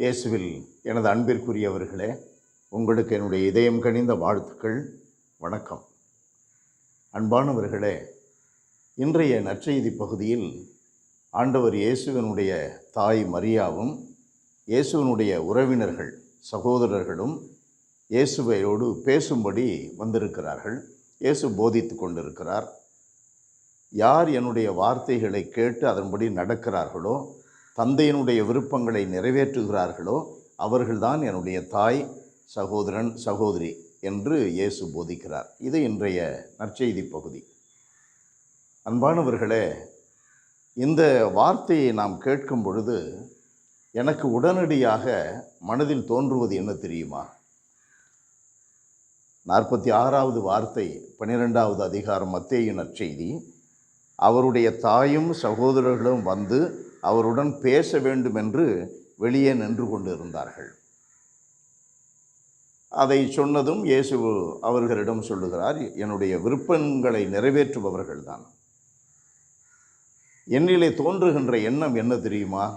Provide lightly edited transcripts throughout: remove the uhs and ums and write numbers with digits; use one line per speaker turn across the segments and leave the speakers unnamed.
இயேசுவில் எனது அன்பிற்குரியவர்களே, உங்களுக்கு என்னுடைய இதயம் கனிந்த வாழ்த்துக்கள். வணக்கம். அன்பானவர்களே, இன்றைய நற்செய்தி பகுதியில் ஆண்டவர் இயேசுவினுடைய தாய் மரியாவும் இயேசுவினுடைய உறவினர்கள் சகோதரர்களும் இயேசுவையோடு பேசும்படி வந்திருக்கிறார்கள். இயேசு போதித்து கொண்டிருக்கிறார். யார் என்னுடைய வார்த்தைகளை கேட்டு அதன்படி நடக்கிறார்களோ, தந்தையினுடைய விருப்பங்களை நிறைவேற்றுகிறார்களோ, அவர்கள்தான் என்னுடைய தாய், சகோதரன், சகோதரி என்று இயேசு போதிக்கிறார். இது இன்றைய நற்செய்தி பகுதி. அன்பானவர்களே, இந்த வார்த்தையை நாம் கேட்கும் பொழுது எனக்கு உடனடியாக மனதில் தோன்றுவது என்ன தெரியுமா? 46வது வார்த்தை 12வது அதிகாரம் மத்தேயு நற்செய்தி. அவருடைய தாயும் சகோதரர்களும் வந்து அவருடன் பேச வேண்டும் என்று வெளியே நின்று கொண்டிருந்தார்கள். அதை சொன்னதும் இயேசு அவர்களிடம் சொல்லுகிறார், என்னுடைய விருப்பங்களை நிறைவேற்றுபவர்கள்தான். என்னிலே தோன்றுகின்ற எண்ணம் என்ன தெரியுமா?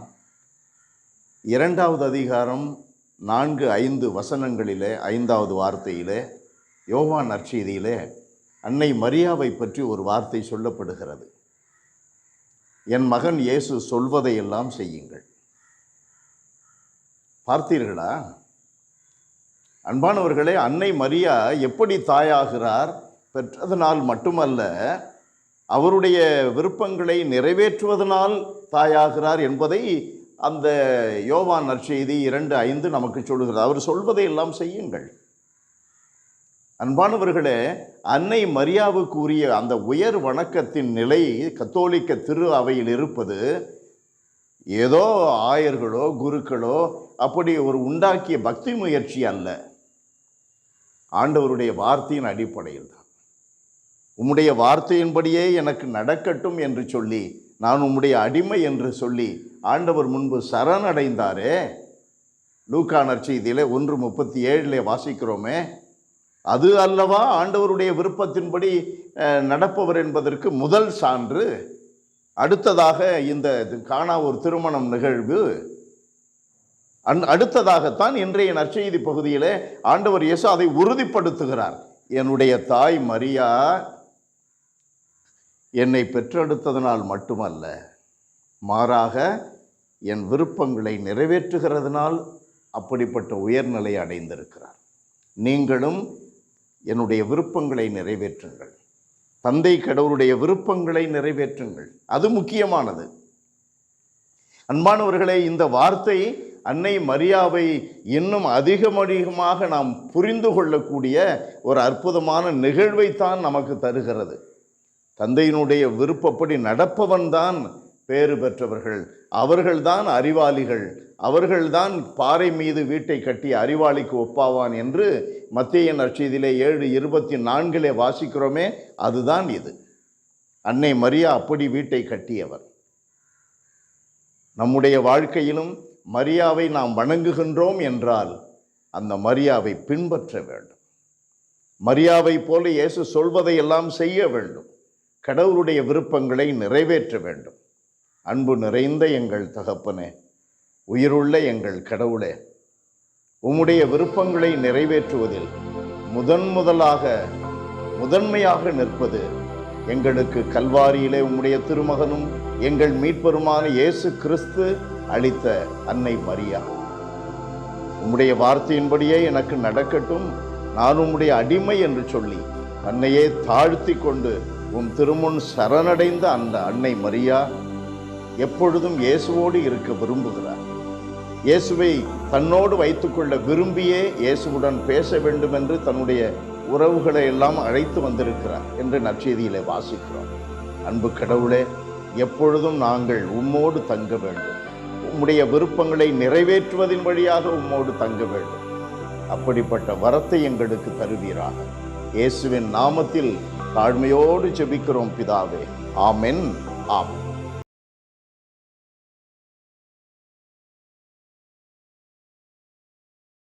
2வது அதிகாரம் 4-5 வசனங்களிலே 5வது வார்த்தையிலே யோவான் நற்செய்தியிலே அன்னை மரியாவை பற்றி ஒரு வார்த்தை சொல்லப்படுகிறது. என் மகன் இயேசு சொல்வதையெல்லாம் செய்யுங்கள். பார்த்தீர்களா? அன்பானவர்களே, அன்னை மரியா எப்படி தாயாகிறார்? பெற்றதனால் மட்டுமல்ல, அவருடைய விருப்பங்களை நிறைவேற்றுவதனால் தாயாகிறார் என்பதை அந்த யோவான் நற்செய்தி 2:5 நமக்கு சொல்லுகிறது. அவர் சொல்வதையெல்லாம் செய்யுங்கள். அன்பானவர்களே, அன்னை மரியாவுக்கு உரிய அந்த உயர் வணக்கத்தின் நிலை கத்தோலிக்க திரு அவையில் இருப்பது ஏதோ ஆயர்களோ குருக்களோ அப்படி ஒரு உண்டாக்கிய பக்தி முயற்சி அல்ல, ஆண்டவருடைய வார்த்தையின் அடிப்படையில் தான். உம்முடைய வார்த்தையின்படியே எனக்கு நடக்கட்டும் என்று சொல்லி, நான் உம்முடைய அடிமை என்று சொல்லி ஆண்டவர் முன்பு சரணடைந்தாரே. லூக்கா நற்செய்தியிலே 1:37 வாசிக்கிறோமே. அது அல்லவா ஆண்டவருடைய விருப்பத்தின்படி நடப்பவர் என்பதற்கு முதல் சான்று. அடுத்ததாக இந்த காணா ஒரு திருமணம் நிகழ்வு, அடுத்ததாகத்தான் இன்றைய நற்செய்தி பகுதியிலே ஆண்டவர் இயேசு அதை உறுதிப்படுத்துகிறார். என்னுடைய தாய் மரியா என்னை பெற்றெடுத்ததனால் மட்டுமல்ல, மாறாக என் விருப்பங்களை நிறைவேற்றுகிறதுனால் அப்படிப்பட்ட உயர்நிலை அடைந்திருக்கிறார். நீங்களும் என்னுடைய விருப்பங்களை நிறைவேற்றுங்கள். தந்தை கடவுளுடைய விருப்பங்களை நிறைவேற்றுங்கள். அது முக்கியமானது. அன்பானவர்களே, இந்த வார்த்தை அன்னை மரியாவை இன்னும் அதிகமாக நாம் புரிந்து கொள்ளக்கூடிய ஒரு அற்புதமான நிகழ்வைத்தான் நமக்கு தருகிறது. தந்தையினுடைய விருப்பப்படி நடப்பவன்தான் பேறு பெற்றவர்கள், அவர்கள்தான் அறிவாளிகள், அவர்கள்தான் பாறை மீது வீட்டை கட்டிய அறிவாளிக்கு ஒப்பாவான் என்று மத்தேயு நற்செய்தியிலே 7:24 வாசிக்கிறோமே. அதுதான் இது. அன்னை மரியா அப்படி வீட்டை கட்டியவர். நம்முடைய வாழ்க்கையிலும் மரியாவை நாம் வணங்குகின்றோம் என்றால் அந்த மரியாவை பின்பற்ற வேண்டும். மரியாவை போல இயேசு சொல்வதையெல்லாம் செய்ய வேண்டும். கடவுளுடைய விருப்பங்களை நிறைவேற்ற வேண்டும். அன்பு நிறைந்த எங்கள் தகப்பனே, உயிருள்ள எங்கள் கடவுளே, உம்முடைய விருப்பங்களை நிறைவேற்றுவதில் முதன்மையாக நிற்பது எங்களுக்கு கல்வாரியிலே உம்முடைய திருமகனும் எங்கள் மீட்பருமான இயேசு கிறிஸ்து அளித்த அன்னை மரியா. உம்முடைய வார்த்தையின்படியே எனக்கு நடக்கட்டும், நான் உம்முடைய அடிமை என்று சொல்லி தன்னையே தாழ்த்தி கொண்டு உம் திருமுன் சரணடைந்த அந்த அன்னை மரியா எப்பொழுதும் இயேசுவோடு இருக்க விரும்புகிறார். இயேசுவை தன்னோடு வைத்துக்கொள்ள விரும்பியே இயேசுவுடன் பேச வேண்டும் என்று தன்னுடைய உறவுகளை எல்லாம் அழைத்து வந்திருக்கிறார் என்று நற்செய்தியிலே வாசிக்கிறோம். அன்பு கடவுளே, எப்பொழுதும் நாங்கள் உம்மோடு தங்க வேண்டும். உம்முடைய விருப்பங்களை நிறைவேற்றுவதின் வழியாக உம்மோடு தங்க வேண்டும். அப்படிப்பட்ட வரத்தை எங்களுக்கு தருவீராக. இயேசுவின் நாமத்தில் தாழ்மையோடு ஜெபிக்கிறோம் பிதாவே. ஆமென். ஆமென்.